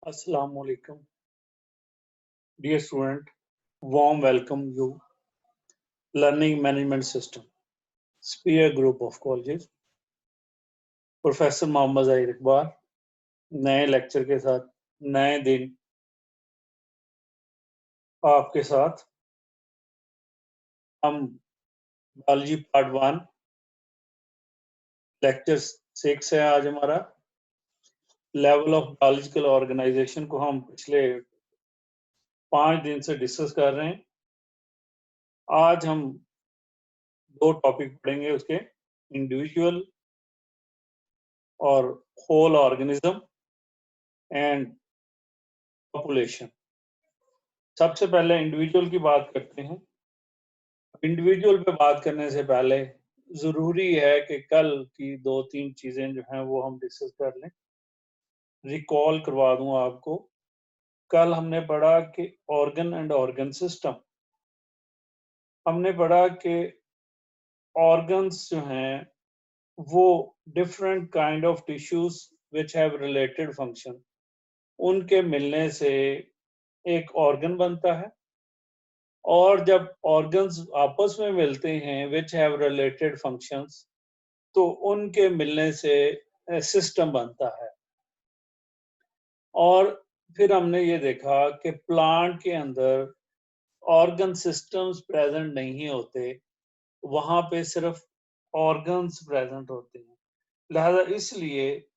Assalamu alaikum. Dear student, warm welcome you. Learning Management System, Spear Group of Colleges. Professor Mohammad Zaheer Iqbal नए lecture के साथ नए दिन आपके साथ हम बायोलॉजी पार्ट 1 लेक्चर 6 है आज हमारा लेवल ऑफ बायोलॉजिकल ऑर्गेनाइजेशन को हम पिछले 5 दिन से डिस्कस कर रहे हैं। आज हम 2 टॉपिक पढ़ेंगे उसके इंडिविजुअल और होल ऑर्गेनिज्म एंड पॉपुलेशन। सबसे पहले इंडिविजुअल की बात करते हैं। इंडिविजुअल पे बात करने से पहले जरूरी है कि कल की 2-3 चीजें जो हैं वो हम डिस्कस कर लें। रिकॉल करवा दूं आपको, कल हमने पढ़ा कि ऑर्गन एंड ऑर्गन सिस्टम, हमने पढ़ा कि ऑर्गन्स जो हैं वो different kind of tissues which have related function, उनके मिलने से एक ऑर्गन बनता है। और जब ऑर्गन्स आपस में मिलते हैं विच हैव रिलेटेड फंक्शंस, तो उनके मिलने से सिस्टम बनता है। और फिर हमने ये देखा कि प्लांट के अंदर ऑर्गन सिस्टम्स प्रेजेंट नहीं होते, वहां पे सिर्फ ऑर्गन्स प्रेजेंट होते हैं। लिहाजा इसलिए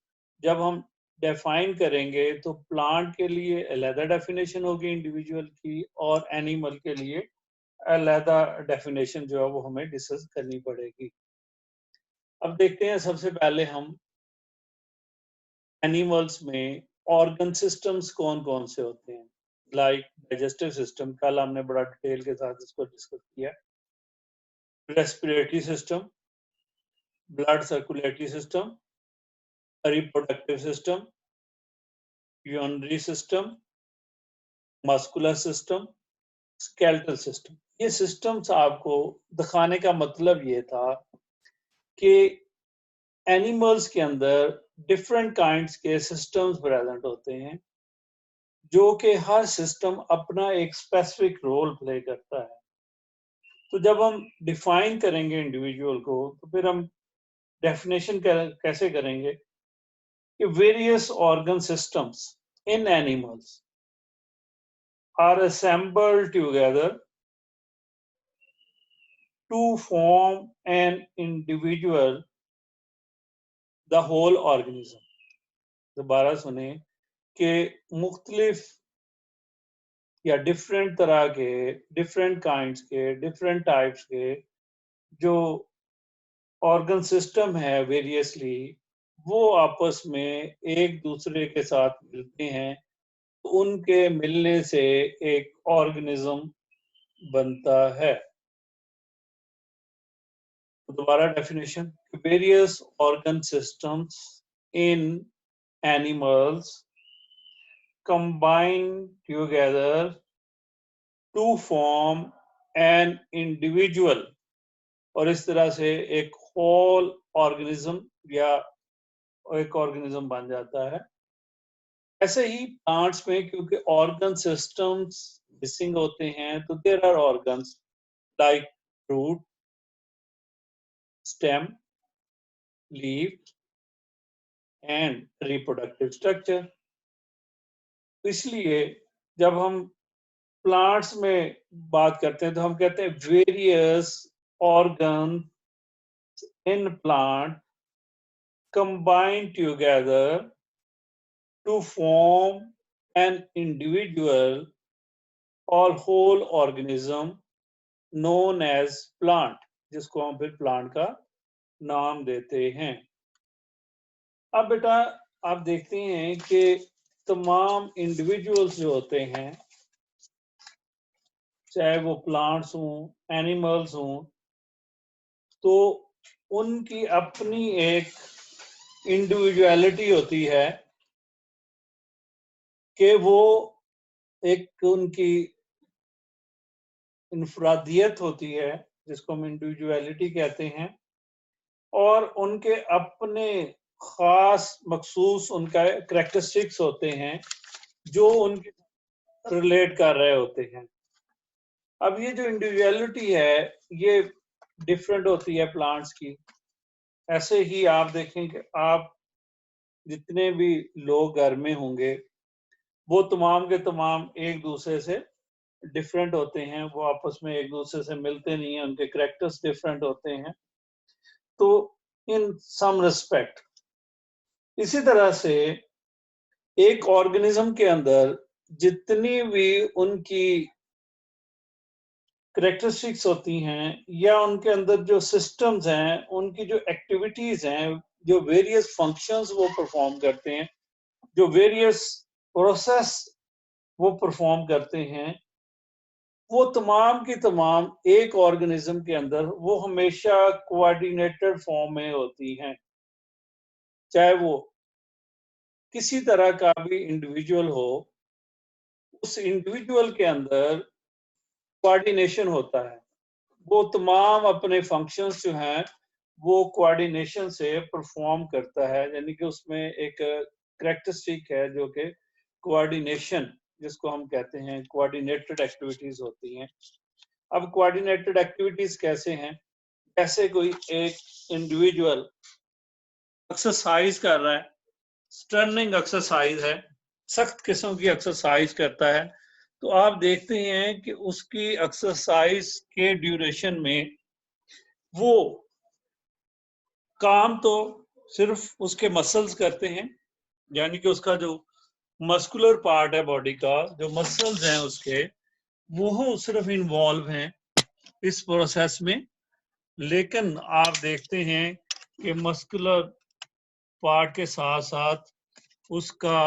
जब हम डिफाइन करेंगे तो प्लांट के लिए अलहदा डेफिनेशन होगी इंडिविजुअल की, और एनिमल के लिए अलहदा डेफिनेशन जो है वो हमें डिस्कस करनी पड़ेगी। अब देखते हैं, सबसे पहले हम एनिमल्स में ऑर्गन सिस्टम्स कौन कौन से होते हैं। लाइक डाइजेस्टिव सिस्टम, कल हमने बड़ा डिटेल के साथ इसको डिस्कस किया। Respiratory system, blood circulatory system, reproductive system, urinary system, muscular system, skeletal system. ये सिस्टम्स आपको दिखाने का मतलब ये था कि एनिमल्स के अंदर डिफरेंट काइंड्स के सिस्टम्स प्रेजेंट होते हैं, जो कि हर सिस्टम अपना एक स्पेसिफिक रोल प्ले करता है। तो जब हम डिफाइन करेंगे इंडिविजुअल को, तो फिर हम डेफिनेशन कैसे करेंगे कि various organ systems in animals are assembled together to form an individual, the whole organism। दोबारा सुने कि मुख्तलिफ या डिफरेंट तरह के, डिफरेंट काइंड्स के, डिफरेंट टाइप्स के जो ऑर्गन सिस्टम है वेरियसली, वो आपस में एक दूसरे के साथ मिलते हैं, उनके मिलने से एक ऑर्गेनिज्म बनता है। दोबारा definition, various organ systems in animals combine together to form an individual, और इस तरह से एक होल ऑर्गेनिज्म या एक ऑर्गेनिज्म बन जाता है। ऐसे ही प्लांट्स में क्योंकि ऑर्गन सिस्टम्स मिसिंग होते हैं, तो there are organs like root, stem, leaf and reproductive structure. इसलिए जब हम प्लांट्स में बात करते हैं तो हम कहते हैं various organ in plant combine together to form an individual or whole organism known as plant, जिसको हम फिर प्लांट का नाम देते हैं। अब बेटा आप देखते हैं कि तमाम इंडिविजुअल्स जो होते हैं, चाहे वो प्लांट्स हों, एनिमल्स हों, तो उनकी अपनी एक इंडिविजुअलिटी होती है कि वो एक उनकी इनफरादियत होती है, जिसको हम इंडिविजुअलिटी कहते हैं, और उनके अपने खास मखसूस उनका करेक्टरिस्टिक्स होते हैं जो उनके रिलेट कर रहे होते हैं। अब ये जो इंडिविजुअलिटी है ये डिफरेंट होती है प्लांट्स की। ऐसे ही आप देखें कि आप जितने भी लोग घर में होंगे वो तमाम के तमाम एक दूसरे से डिफरेंट होते हैं, वो आपस में एक दूसरे से मिलते नहीं हैं, उनके कैरेक्टर्स डिफरेंट होते हैं। तो इन सम रिस्पेक्ट इसी तरह से एक ऑर्गेनिज्म के अंदर जितनी भी उनकी करेक्टरिस्टिक्स होती हैं या उनके अंदर जो सिस्टम्स हैं, उनकी जो एक्टिविटीज हैं, जो वेरियस फंक्शंस वो परफॉर्म करते हैं, जो वेरियस प्रोसेस वो परफॉर्म करते हैं, वो तमाम की तमाम एक ऑर्गेनिज्म के अंदर वो हमेशा कोऑर्डिनेटेड फॉर्म में होती हैं। चाहे वो किसी तरह का भी इंडिविजुअल हो, उस इंडिविजुअल के अंदर कोऑर्डिनेशन होता है। वो तमाम अपने फंक्शंस जो हैं वो कोऑर्डिनेशन से परफॉर्म करता है, यानी कि उसमें एक करेक्टरिस्टिक है जो कि कोऑर्डिनेशन, जिसको हम कहते हैं कोऑर्डिनेटेड एक्टिविटीज होती हैं। अब कोऑर्डिनेटेड एक्टिविटीज कैसे हैं? जैसे कोई एक इंडिविजुअल एक्सरसाइज कर रहा है, स्टर्निंग एक्सरसाइज है, सख्त किस्म की एक्सरसाइज करता है, तो आप देखते हैं कि उसकी एक्सरसाइज के ड्यूरेशन में वो काम तो सिर्फ उसके मसल्स करते हैं, यानी कि उसका जो मस्कुलर पार्ट है बॉडी का, जो मसल्स हैं उसके, वो सिर्फ इन्वॉल्व हैं इस प्रोसेस में। लेकिन आप देखते हैं कि मस्कुलर पार्ट के साथ साथ उसका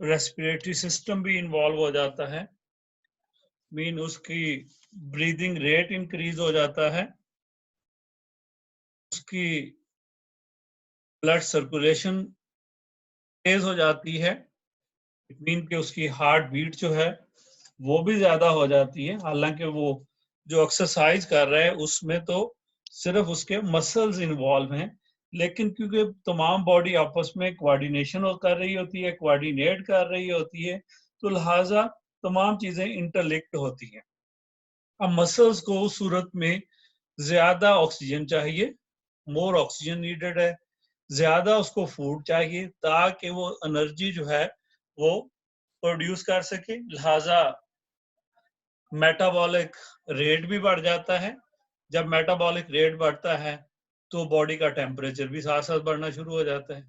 रेस्पिरेटरी सिस्टम भी इन्वॉल्व हो जाता है, मीन उसकी ब्रीदिंग रेट इंक्रीज हो जाता है, उसकी ब्लड सर्कुलेशन तेज हो जाती है, इट मीन कि उसकी हार्ट बीट जो है वो भी ज्यादा हो जाती है। हालांकि वो जो एक्सरसाइज कर रहा है उसमें तो सिर्फ उसके मसल्स इन्वॉल्व हैं, लेकिन क्योंकि तमाम बॉडी आपस में कोऑर्डिनेशन कर रही होती है, कोऑर्डिनेट कर रही होती है, तो लिहाजा तमाम चीजें इंटरलिंक्ड होती हैं। अब मसल्स को उस सूरत में ज्यादा ऑक्सीजन चाहिए, मोर ऑक्सीजन नीडेड है, ज्यादा उसको फूड चाहिए ताकि वो एनर्जी जो है वो प्रोड्यूस कर सके, लिहाजा मेटाबॉलिक रेट भी बढ़ जाता है। जब मेटाबॉलिक रेट बढ़ता है तो बॉडी का टेम्परेचर भी साथ साथ बढ़ना शुरू हो जाता है,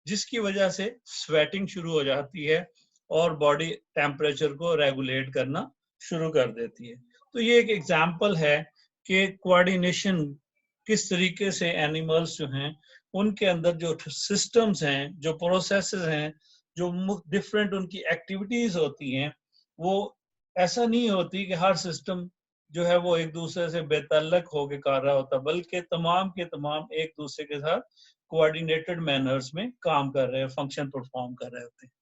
जिसकी वजह से स्वेटिंग शुरू हो जाती है और बॉडी टेम्परेचर को रेगुलेट करना शुरू कर देती है। तो ये एक एग्जाम्पल है कि कोऑर्डिनेशन किस तरीके से एनिमल्स जो हैं उनके अंदर जो सिस्टम्स हैं, जो प्रोसेसेस हैं, जो डिफरेंट उनकी एक्टिविटीज होती हैं, वो ऐसा नहीं होती कि हर सिस्टम जो है वो एक दूसरे से बेतल्लक होकर कर रहा होता, बल्कि तमाम के तमाम एक दूसरे के साथ कोऑर्डिनेटेड मैनर्स में काम कर रहे हैं, फंक्शन परफॉर्म कर रहे होते हैं।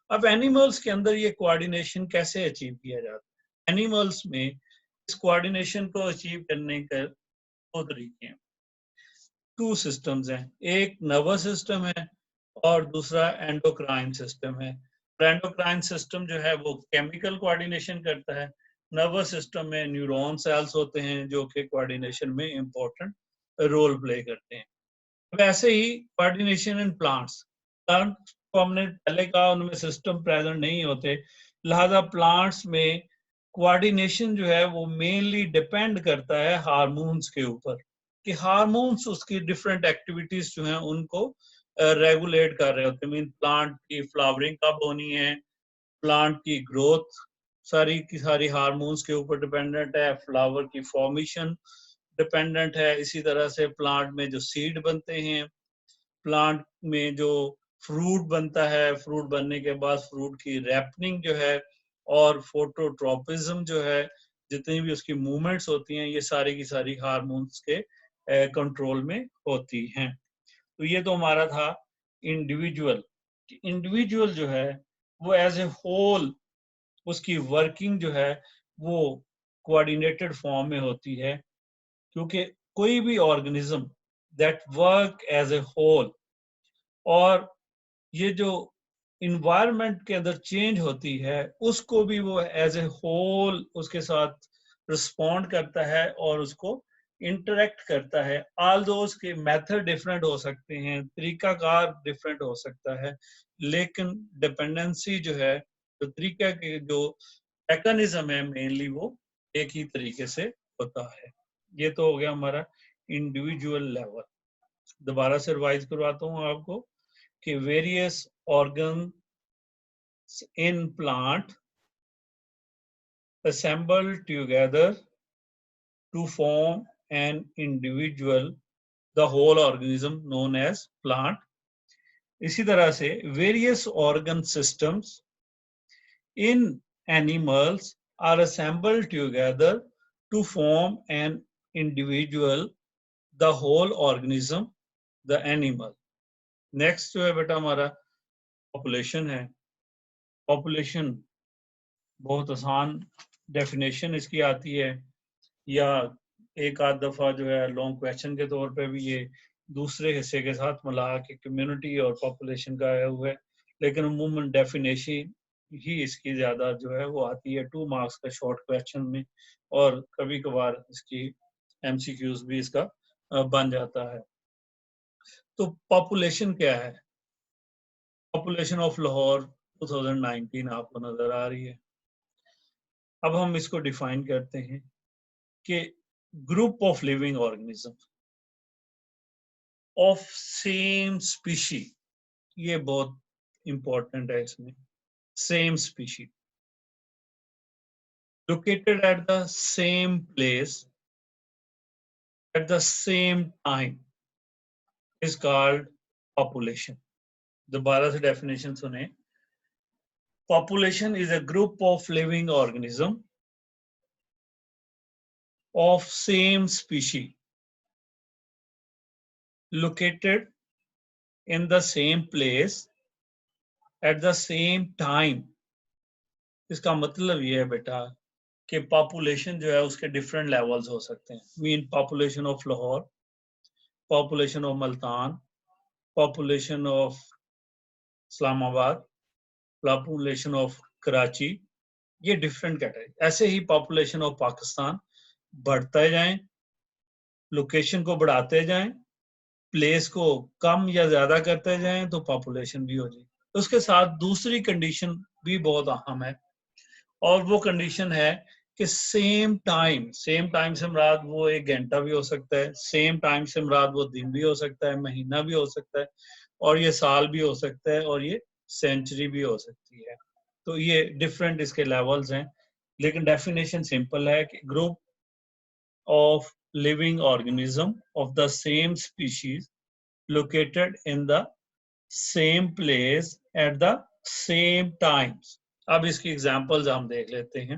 अब एनिमल्स के अंदर ये कोऑर्डिनेशन कैसे अचीव किया जाता है? एनिमल्स में इस कोऑर्डिनेशन को अचीव करने के दो तरीके हैं, टू सिस्टम्स हैं, एक नर्वस सिस्टम है और दूसरा एंडोक्राइन सिस्टम है। एंडोक्राइन सिस्टम जो है वो केमिकल कोऑर्डिनेशन करता है, नर्वस सिस्टम में न्यूरॉन सेल्स होते हैं जो कि कोऑर्डिनेशन में इंपॉर्टेंट रोल प्ले करते हैं। वैसे ही कोऑर्डिनेशन इन प्लांट्स, प्लांट्स को हमने पहले कहा उनमें सिस्टम प्रेजेंट नहीं होते, लिहाजा प्लांट्स में कोऑर्डिनेशन जो है वो मेनली डिपेंड करता है हार्मोन्स के ऊपर, कि हार्मोन्स उसकी डिफरेंट एक्टिविटीज जो हैं उनको रेगुलेट कर रहे होते हैं। मीन प्लांट की फ्लावरिंग कब होनी है, प्लांट की ग्रोथ सारी की सारी हार्मोन्स के ऊपर डिपेंडेंट है, फ्लावर की फॉर्मेशन डिपेंडेंट है, इसी तरह से प्लांट में जो सीड बनते हैं, प्लांट में जो फ्रूट बनता है, फ्रूट बनने के बाद फ्रूट की रैपनिंग जो है और फोटोट्रोपिज्म जो है, जितनी भी उसकी मूवमेंट्स होती हैं, ये सारी की सारी हार्मोन्स के कंट्रोल में होती हैं। तो ये तो हमारा था इंडिविजुअल। इंडिविजुअल जो है वो एज ए होल उसकी वर्किंग जो है वो कोऑर्डिनेटेड फॉर्म में होती है, क्योंकि कोई भी organism that work as a whole, और ये जो इन्वायरमेंट के अंदर चेंज होती है उसको भी वो एज ए होल उसके साथ रिस्पॉन्ड करता है और उसको इंटरेक्ट करता है। ऑल दो उसके मेथड डिफरेंट हो सकते हैं, तरीकाकार डिफरेंट हो सकता है, लेकिन डिपेंडेंसी जो है, जो तरीका के जो मैकेनिज्म है मेनली वो एक ही तरीके से होता है। ये तो हो गया हमारा इंडिविजुअल लेवल। दोबारा से रिवाइज करवाता हूँ आपको कि various organ in plant assemble together to form an individual, the whole organism known as plant. इसी तरह से various organ systems in animals are assembled together to form an individual, the whole organism, the animal. Next जो है बेटा हमारा population है। population बहुत आसान डेफिनेशन इसकी आती है, या एक आध दफा जो है लॉन्ग क्वेश्चन के तौर पे भी ये दूसरे हिस्से के साथ मिला के कम्युनिटी और पॉपुलेशन का आया हुआ है, लेकिन अमूमन डेफिनेशन ही इसकी ज्यादा जो है वो आती है 2 मार्क्स का शॉर्ट क्वेश्चन में, और कभी कभार इसकी एमसीक्यूज भी इसका बन जाता है। तो पॉपुलेशन क्या है? पॉपुलेशन ऑफ लाहौर 2019 आपको नजर आ रही है। अब हम इसको डिफाइन करते हैं कि group of living organism of same species, ये बहुत इंपॉर्टेंट है इसमें, same species located at the same place at the same time is called population. दोबारा से डेफिनेशन सुने। Population is a group of living organism of same species located in the same place at the same time. इसका मतलब ये है बेटा कि population जो है उसके डिफरेंट लेवल्स हो सकते हैं। Mean population of Lahore, population of Multan, population of Islamabad, population of Karachi, ये डिफरेंट कैटेगरी। ऐसे ही पॉपुलेशन ऑफ पाकिस्तान बढ़ते जाएं, लोकेशन को बढ़ाते जाएं, प्लेस को कम या ज्यादा करते जाएं तो पॉपुलेशन भी हो जाए। उसके साथ दूसरी कंडीशन भी बहुत अहम है, और वो कंडीशन है कि सेम टाइम से मुराद वो 1 घंटा भी हो सकता है, सेम टाइम से मुराद वो दिन भी हो सकता है, महीना भी हो सकता है, और ये साल भी हो सकता है, और ये सेंचुरी भी हो सकती है। तो ये डिफरेंट इसके लेवल्स हैं, लेकिन डेफिनेशन सिंपल है कि group of living organism of the same species located in the same place at the same times. अब इसकी एग्जांपल्स हम देख लेते हैं।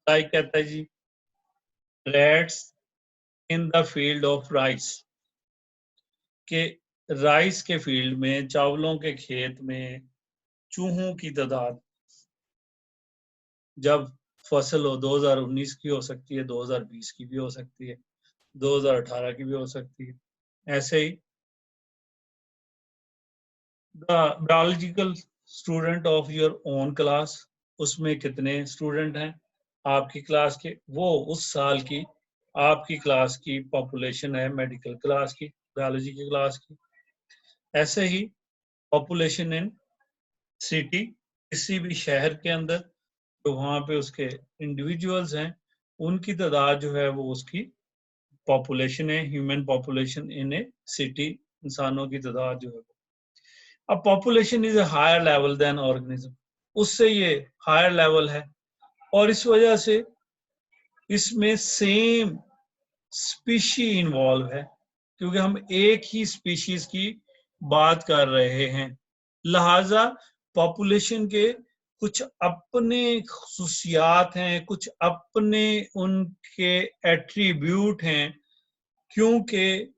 लाइक कहता है जी, rats in the field of rice, के राइस के फील्ड में, चावलों के खेत में चूहों की तादाद जब फसल हो 2019 की हो सकती है, 2020 की भी हो सकती है, 2018 की भी हो सकती है। ऐसे ही the biological student of your own class, उसमें कितने स्टूडेंट हैं आपकी क्लास के, वो उस साल की आपकी क्लास की पॉपुलेशन है, मेडिकल क्लास की, बायोलॉजी की क्लास की। ऐसे ही पॉपुलेशन इन सिटी, किसी भी शहर के अंदर तो वहाँ पे उसके इंडिविजुअल्स हैं, उनकी तादाद जो है वो उसकी पॉपुलेशन है, human population in a city, इंसानों की तादाद जो है। अब population is a higher level than organism, उससे ये हायर लेवल है, और इस वजह से इसमें सेम स्पीशी इन्वॉल्व है, क्योंकि हम एक ही स्पीशीज की बात कर रहे हैं। लिहाजा पॉपुलेशन के कुछ अपने खुसूसियात हैं, कुछ अपने उनके एट्रीब्यूट हैं, क्योंकि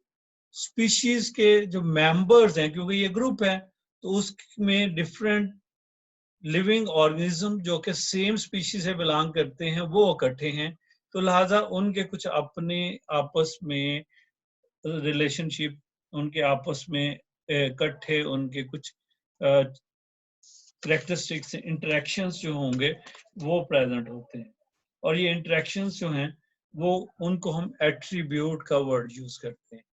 स्पीशीज के जो मेंबर्स हैं, क्योंकि ये ग्रुप है, तो उसमें डिफरेंट लिविंग ऑर्गेनिज्म जो कि सेम स्पीशीज से बिलोंग करते हैं वो इकट्ठे हैं, तो लिहाजा उनके कुछ अपने आपस में रिलेशनशिप, उनके आपस में इकट्ठे उनके कुछ करेक्टरिस्टिक्स इंटरेक्शंस जो होंगे वो प्रेजेंट होते हैं, और ये इंटरेक्शंस जो हैं वो उनको हम एट्रीब्यूट का वर्ड यूज करते हैं,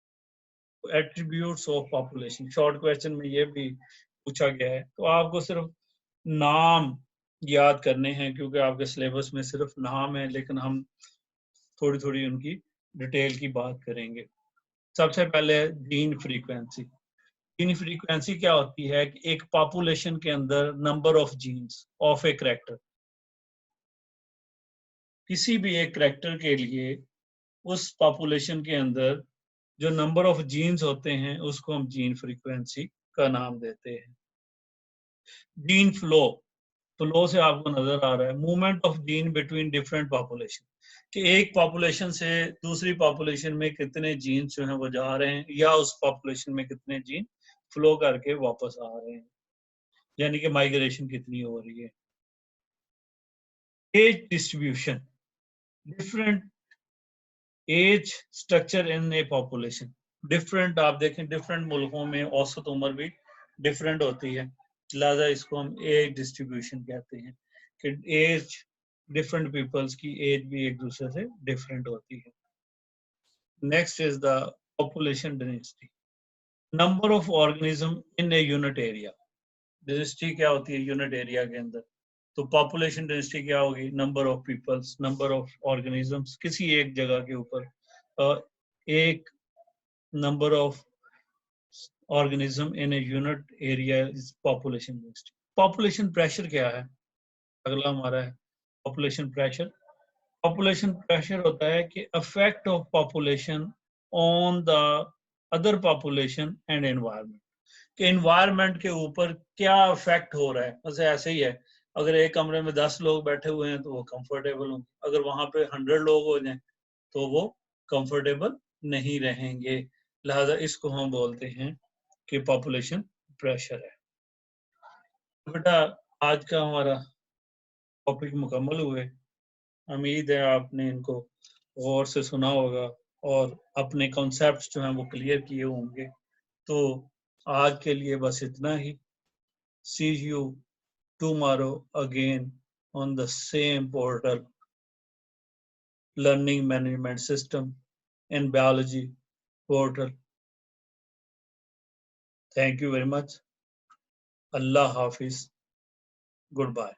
attributes of population. Short question में ये भी पूछा गया है, तो आपको सिर्फ नाम याद करने हैं क्योंकि आपके सिलेबस में सिर्फ नाम है, लेकिन हम थोड़ी थोड़ी उनकी डिटेल की बात करेंगे। सबसे पहले जीन फ्रीक्वेंसी। जीन फ्रीक्वेंसी क्या होती है कि एक पॉपुलेशन के अंदर number of jeans of A character, किसी भी एक करैक्टर के लिए उस पॉपुलेशन के अंदर जो नंबर ऑफ जीन्स होते हैं उसको हम जीन फ्रीक्वेंसी का नाम देते हैं। जीन फ्लो, फ्लो से आपको नजर आ रहा है movement of gene between different population, कि एक पॉपुलेशन से दूसरी पॉपुलेशन में कितने जीन जो हैं वो जा रहे हैं, या उस पॉपुलेशन में कितने जीन फ्लो करके वापस आ रहे हैं, यानी कि माइग्रेशन कितनी हो रही है। Age distribution, different age structure in a population, different आप देखें डिफरेंट मुल्कों में औसत उम्र भी डिफरेंट होती है, लिहाजा इसको हम एज डिस्ट्रीब्यूशन कहते हैं कि एज डिफरेंट पीपल्स की एज भी एक दूसरे से डिफरेंट होती है। Next is the population density, number of organism in a unit area. Density क्या होती है यूनिट एरिया के अंदर, तो पॉपुलेशन डेंसिटी क्या होगी, number of peoples, number of organisms किसी एक जगह के ऊपर, एक number of organism in a unit area is population density. Population pressure क्या है, अगला हमारा है पॉपुलेशन प्रेशर। पॉपुलेशन प्रेशर होता है कि affect of population on the other population and environment, कि एनवायरनमेंट के ऊपर क्या इफेक्ट हो रहा है। बस ऐसे ही है, अगर एक कमरे में 10 लोग बैठे हुए हैं तो वो कंफर्टेबल होंगे, अगर वहां पे 100 लोग हो जाएं तो वो कंफर्टेबल नहीं रहेंगे, लिहाजा इसको हम बोलते हैं कि पॉपुलेशन प्रेशर है। बेटा आज का हमारा टॉपिक मुकम्मल हुए, उम्मीद है आपने इनको गौर से सुना होगा और अपने कॉन्सेप्ट्स जो हैं वो क्लियर किए होंगे। तो आज के लिए बस इतना ही। See you tomorrow again on the same portal, learning management system in biology portal. Thank you very much. अल्लाह हाफिज, गुड बाय।